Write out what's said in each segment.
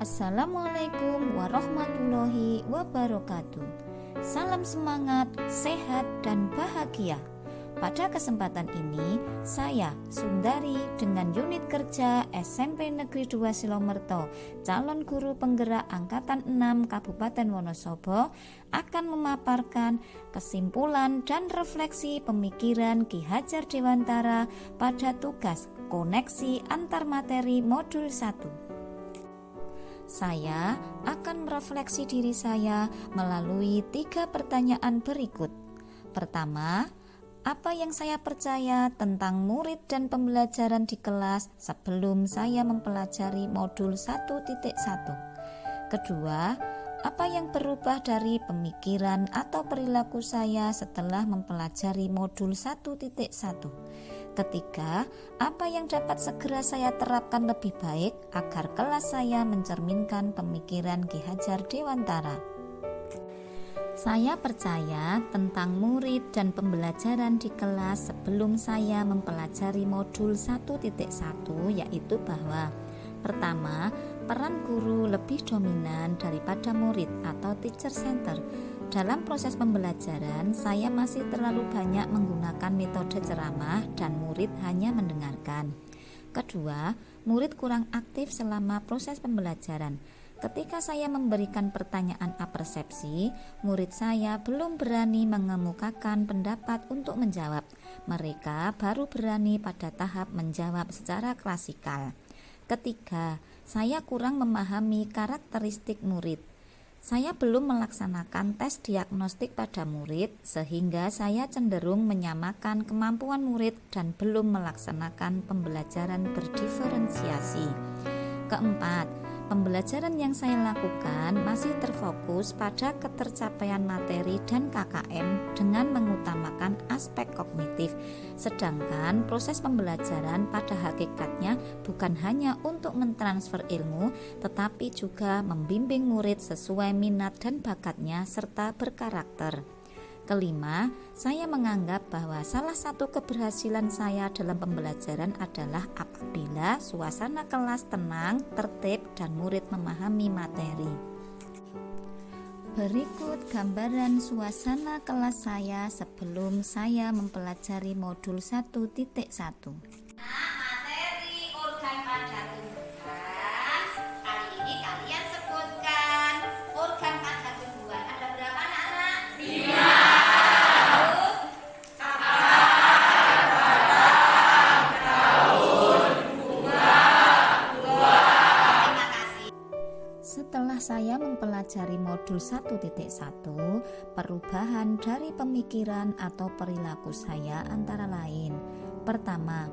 Assalamualaikum warahmatullahi wabarakatuh. Salam semangat, sehat, dan bahagia. Pada kesempatan ini, saya Sundari dengan unit kerja SMP Negeri 2 Silomerto, calon guru penggerak Angkatan 6 Kabupaten Wonosobo, akan memaparkan kesimpulan dan refleksi pemikiran Ki Hajar Dewantara pada tugas koneksi antar materi modul 1. Saya akan merefleksi diri saya melalui 3 pertanyaan berikut. Pertama, apa yang saya percaya tentang murid dan pembelajaran di kelas sebelum saya mempelajari modul 1.1? Kedua, apa yang berubah dari pemikiran atau perilaku saya setelah mempelajari modul 1.1? Ketiga, apa yang dapat segera saya terapkan lebih baik agar kelas saya mencerminkan pemikiran Ki Hajar Dewantara? Saya percaya tentang murid dan pembelajaran di kelas sebelum saya mempelajari modul 1.1, yaitu bahwa pertama, peran guru lebih dominan daripada murid atau teacher center. Dalam proses pembelajaran, saya masih terlalu banyak menggunakan metode ceramah dan murid hanya mendengarkan. Kedua, murid kurang aktif selama proses pembelajaran. Ketika saya memberikan pertanyaan apersepsi, murid saya belum berani mengemukakan pendapat untuk menjawab. Mereka baru berani pada tahap menjawab secara klasikal. Ketiga, saya kurang memahami karakteristik murid. Saya belum melaksanakan tes diagnostik pada murid, sehingga saya cenderung menyamakan kemampuan murid dan belum melaksanakan pembelajaran berdiferensiasi. Keempat, pembelajaran yang saya lakukan masih terfokus pada ketercapaian materi dan KKM dengan mengutamakan aspek kognitif, sedangkan proses pembelajaran pada hakikatnya bukan hanya untuk mentransfer ilmu, tetapi juga membimbing murid sesuai minat dan bakatnya serta berkarakter. Kelima, saya menganggap bahwa salah satu keberhasilan saya dalam pembelajaran adalah apabila suasana kelas tenang, tertib, dan murid memahami materi. Berikut gambaran suasana kelas saya sebelum saya mempelajari modul 1.1. Materi organ pada tumbuhan. Kali ini kalian sebutkan organ pada tumbuhan. Ada berapa anak-anak? 5. Setelah saya mempelajari modul 1.1, perubahan dari pemikiran atau perilaku saya antara lain. Pertama,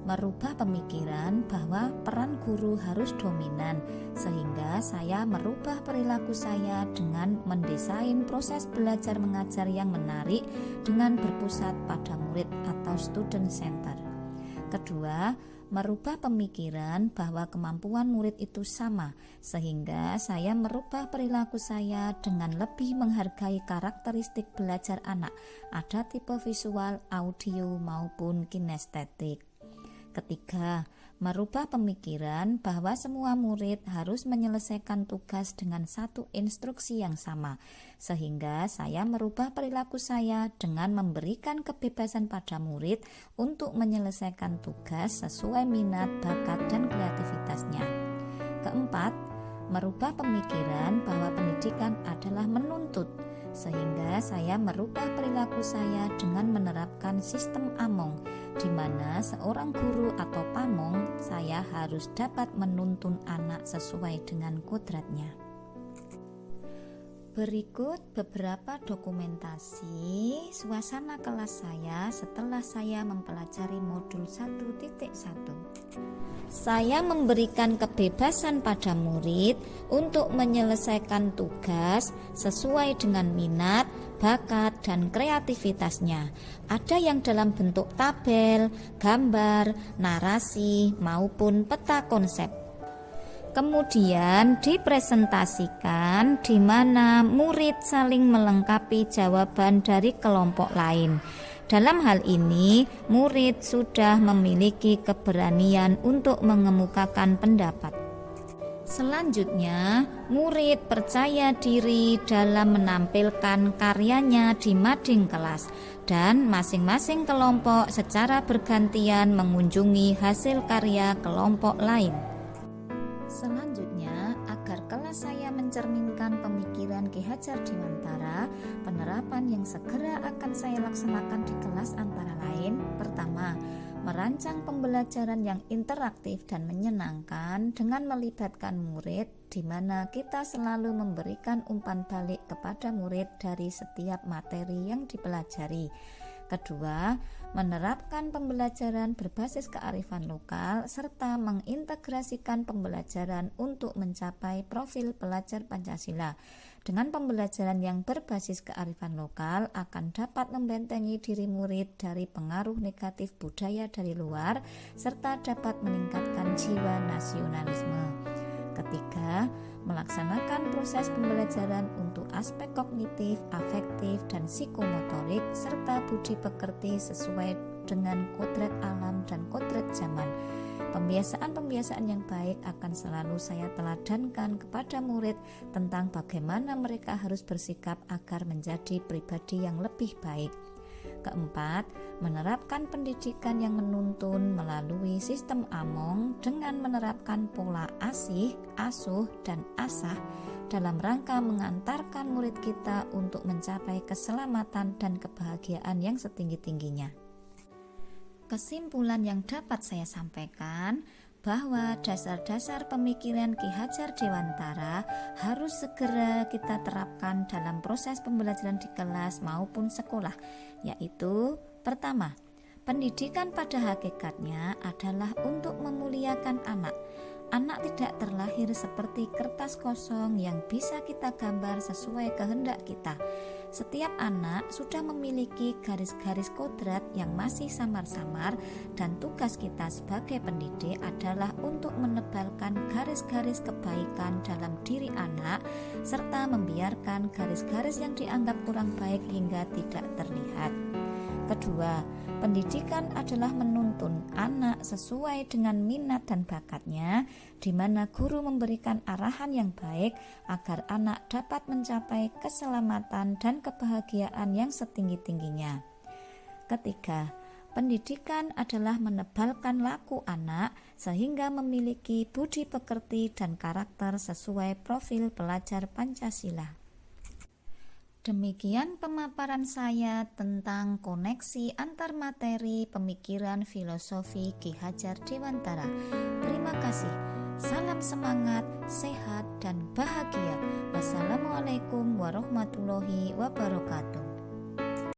merubah pemikiran bahwa peran guru harus dominan, sehingga saya merubah perilaku saya dengan mendesain proses belajar mengajar yang menarik dengan berpusat pada murid atau student center. Kedua, merubah pemikiran bahwa kemampuan murid itu sama, sehingga saya merubah perilaku saya dengan lebih menghargai karakteristik belajar anak, ada tipe visual, audio, maupun kinestetik. Ketiga, merubah pemikiran bahwa semua murid harus menyelesaikan tugas dengan satu instruksi yang sama, sehingga saya merubah perilaku saya dengan memberikan kebebasan pada murid untuk menyelesaikan tugas sesuai minat, bakat, dan kreativitasnya. Keempat, merubah pemikiran bahwa pendidikan adalah menuntut, sehingga saya merubah perilaku saya dengan menerapkan sistem AMONG, di mana seorang guru atau pamong saya harus dapat menuntun anak sesuai dengan kodratnya. Berikut beberapa dokumentasi suasana kelas saya setelah saya mempelajari modul 1.1. Saya memberikan kebebasan pada murid untuk menyelesaikan tugas sesuai dengan minat, bakat, dan kreativitasnya. Ada yang dalam bentuk tabel, gambar, narasi, maupun peta konsep. Kemudian dipresentasikan di mana murid saling melengkapi jawaban dari kelompok lain. Dalam hal ini, murid sudah memiliki keberanian untuk mengemukakan pendapat. Selanjutnya, murid percaya diri dalam menampilkan karyanya di mading kelas dan masing-masing kelompok secara bergantian mengunjungi hasil karya kelompok lain. Selanjutnya, agar kelas saya mencerminkan pemikiran Ki Hajar Dewantara, penerapan yang segera akan saya laksanakan di kelas antara lain: pertama, merancang pembelajaran yang interaktif dan menyenangkan dengan melibatkan murid, di mana kita selalu memberikan umpan balik kepada murid dari setiap materi yang dipelajari. Kedua, menerapkan pembelajaran berbasis kearifan lokal serta mengintegrasikan pembelajaran untuk mencapai profil pelajar Pancasila. Dengan pembelajaran yang berbasis kearifan lokal akan dapat membentengi diri murid dari pengaruh negatif budaya dari luar serta dapat meningkatkan jiwa nasionalisme. Ketiga, melaksanakan proses pembelajaran untuk aspek kognitif, afektif, dan psikomotorik serta budi pekerti sesuai dengan kodrat alam dan kodrat zaman. Pembiasaan-pembiasaan yang baik akan selalu saya teladankan kepada murid tentang bagaimana mereka harus bersikap agar menjadi pribadi yang lebih baik. Keempat, menerapkan pendidikan yang menuntun melalui sistem AMONG dengan menerapkan pola asih, asuh, dan asah dalam rangka mengantarkan murid kita untuk mencapai keselamatan dan kebahagiaan yang setinggi-tingginya. Kesimpulan yang dapat saya sampaikan bahwa dasar-dasar pemikiran Ki Hajar Dewantara harus segera kita terapkan dalam proses pembelajaran di kelas maupun sekolah, yaitu pertama, pendidikan pada hakikatnya adalah untuk memuliakan anak. Anak tidak terlahir seperti kertas kosong yang bisa kita gambar sesuai kehendak kita. Setiap anak sudah memiliki garis-garis kodrat yang masih samar-samar dan tugas kita sebagai pendidik adalah untuk menebalkan garis-garis kebaikan dalam diri anak serta membiarkan garis-garis yang dianggap kurang baik hingga tidak terlihat. Kedua, pendidikan adalah menuntun anak sesuai dengan minat dan bakatnya, di mana guru memberikan arahan yang baik agar anak dapat mencapai keselamatan dan kebahagiaan yang setinggi-tingginya. Ketiga, pendidikan adalah menebalkan laku anak sehingga memiliki budi pekerti dan karakter sesuai profil pelajar Pancasila. Demikian pemaparan saya tentang koneksi antar materi pemikiran filosofi Ki Hajar Dewantara. Terima kasih. Salam semangat, sehat, dan bahagia. Wassalamualaikum warahmatullahi wabarakatuh.